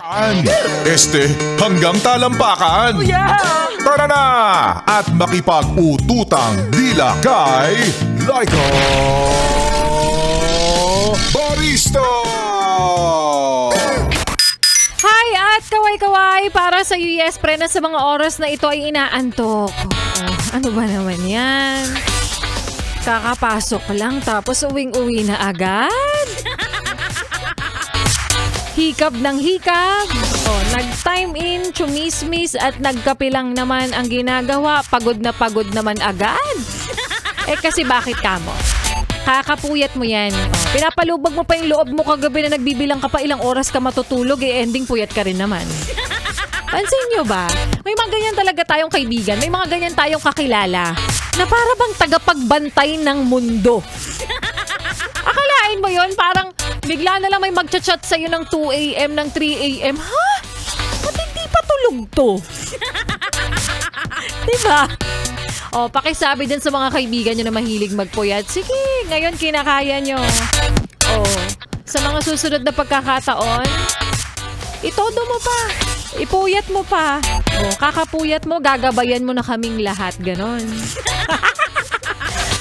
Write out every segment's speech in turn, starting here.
Hanggang talampakan. Tara na at makipag-ututang dila kay Laika Barista! Hi at kaway-kaway para sa US pre na sa mga oras na ito ay inaantok. Ano ba naman yan? Kakapasok lang tapos uwing-uwi na agad? Hikab ng hikab. Nag-time in, chumismis at nagkape lang naman ang ginagawa. Pagod na naman agad. Kasi bakit ka mo? Kakapuyat mo yan. Pinapalubag mo pa yung loob mo kagabi na nagbibilang ka pa ilang oras ka matutulog. Ending puyat ka rin naman. Pansin nyo ba? May mga ganyan talaga tayong kaibigan. May mga ganyan tayong kakilala. Na para bang tagapagbantay ng mundo. Akalain mo yon parang bigla na lang may magchat-chat sa'yo ng 2 a.m. ng 3 a.m. Ha? Ba't hindi pa tulog to? Diba? Pakisabi din sa mga kaibigan nyo na mahilig magpuyat. Sige, ngayon kinakaya nyo. Sa mga susunod na pagkakataon, itodo mo pa. Ipuyat mo pa. Kakapuyat mo, gagabayan mo na kaming lahat. Ganon.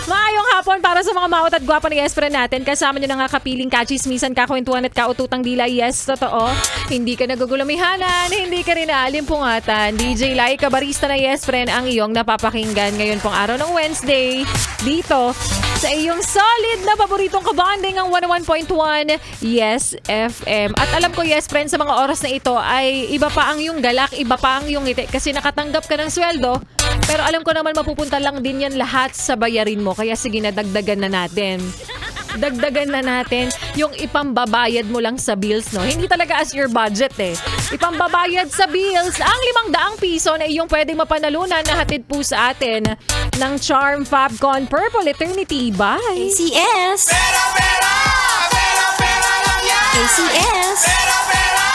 Maayong hapon para sa mga maot at gwapa ng yes-friend natin. Kasama nyo na nga kapiling, kachismisan, kakwentuhan at kaututang dila. Yes, totoo. Hindi ka nagugulamihanan, hindi ka rin naalimpungatan. DJ Laika Barista na yes-friend ang iyong napapakinggan ngayon pong araw ng Wednesday. Dito sa iyong solid na paboritong kabanding ang 101.1 Yes FM. At alam ko yes friend sa mga oras na ito ay iba pa ang iyong galak, iba pa ang iyong ngiti kasi nakatanggap ka ng sweldo. Pero alam ko naman mapupunta lang din yan lahat sa bayarin mo. Kaya sige na dagdagan na natin. Dagdagan na natin yung ipambabayad mo lang sa bills, no? Hindi talaga as your budget Ipambabayad sa bills ang 500 piso na iyong pwedeng mapanalunan na hatid po sa atin ng Charm Fabcon Purple Eternity by ACS. Pera, pera! Pera, pera lang yan! ACS. Pera, pera!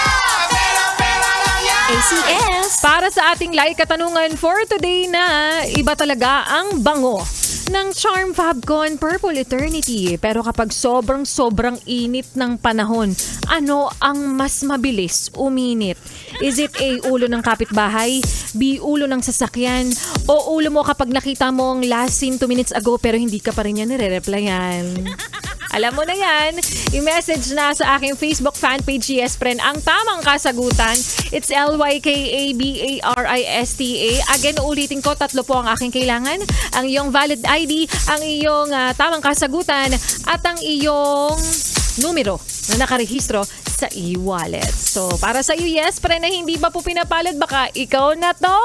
Pera, pera lang yan! ACS. Para sa ating live katanungan for today na iba talaga ang bango ng Charm Fabcon Purple Eternity. Pero kapag sobrang init ng panahon, ano ang mas mabilis uminit? Is it A, ulo ng kapitbahay? B, ulo ng sasakyan? O ulo mo kapag nakita mo ang last seen 2 minutes ago pero hindi ka pa rin yan nire-replyan? Alam mo na yan, i-message na sa aking Facebook fanpage, yes friend, ang tamang kasagutan. It's LYKABARISTA. Again, ulitin ko, 3 po ang aking kailangan. Ang iyong valid ID, ang iyong tamang kasagutan, at ang iyong numero na nakarehistro sa e-wallet. So, para sa iyo, yes, pre, na hindi ba po pinapalad, baka ikaw na to.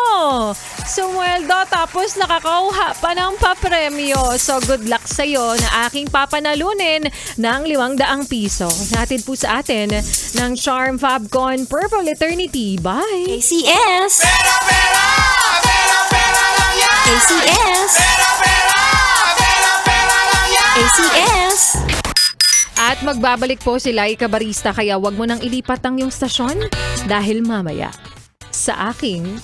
Sumweldo, tapos nakakauha pa ng papremyo. So, good luck sa iyo na aking papanalunin ng 500 piso. Natid po sa atin ng Charm Fabcon Purple Eternity by ACS. Pera, pera! Pera, pera lang yan! ACS. Pera, pera! Pera, pera lang yan! ACS. At magbabalik po si Laika Barista kaya wag mo nang ilipat ang iyong stasyon dahil mamaya sa aking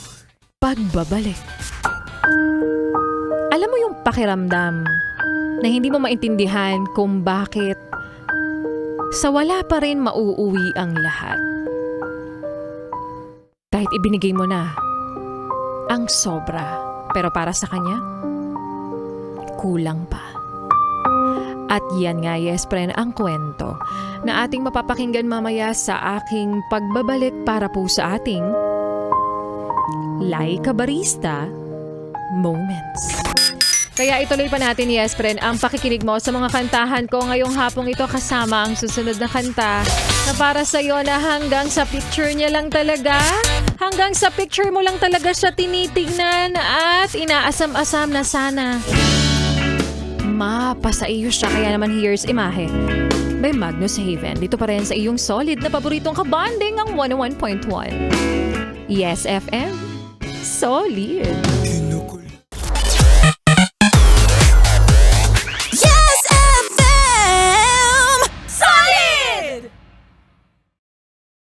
pagbabalik. Alam mo yung pakiramdam na hindi mo maintindihan kung bakit sa wala pa rin mauuwi ang lahat. Kahit ibinigay mo na ang sobra, pero para sa kanya, kulang pa. At yan nga, yes friend, ang kwento na ating mapapakinggan mamaya sa aking pagbabalik para po sa ating Laika Barista Moments. Kaya ituloy pa natin, yes friend, ang pakikinig mo sa mga kantahan ko ngayong hapong ito kasama ang susunod na kanta na para sa'yo na hanggang sa picture niya lang talaga, hanggang sa picture mo lang talaga siya tinitignan at inaasam-asam na sana mapasa iyo siya. Kaya naman here's Imahe by Magnus Haven. Dito pa rin sa iyong solid na paboritong kabanding ang 101.1 Yes FM. Solid.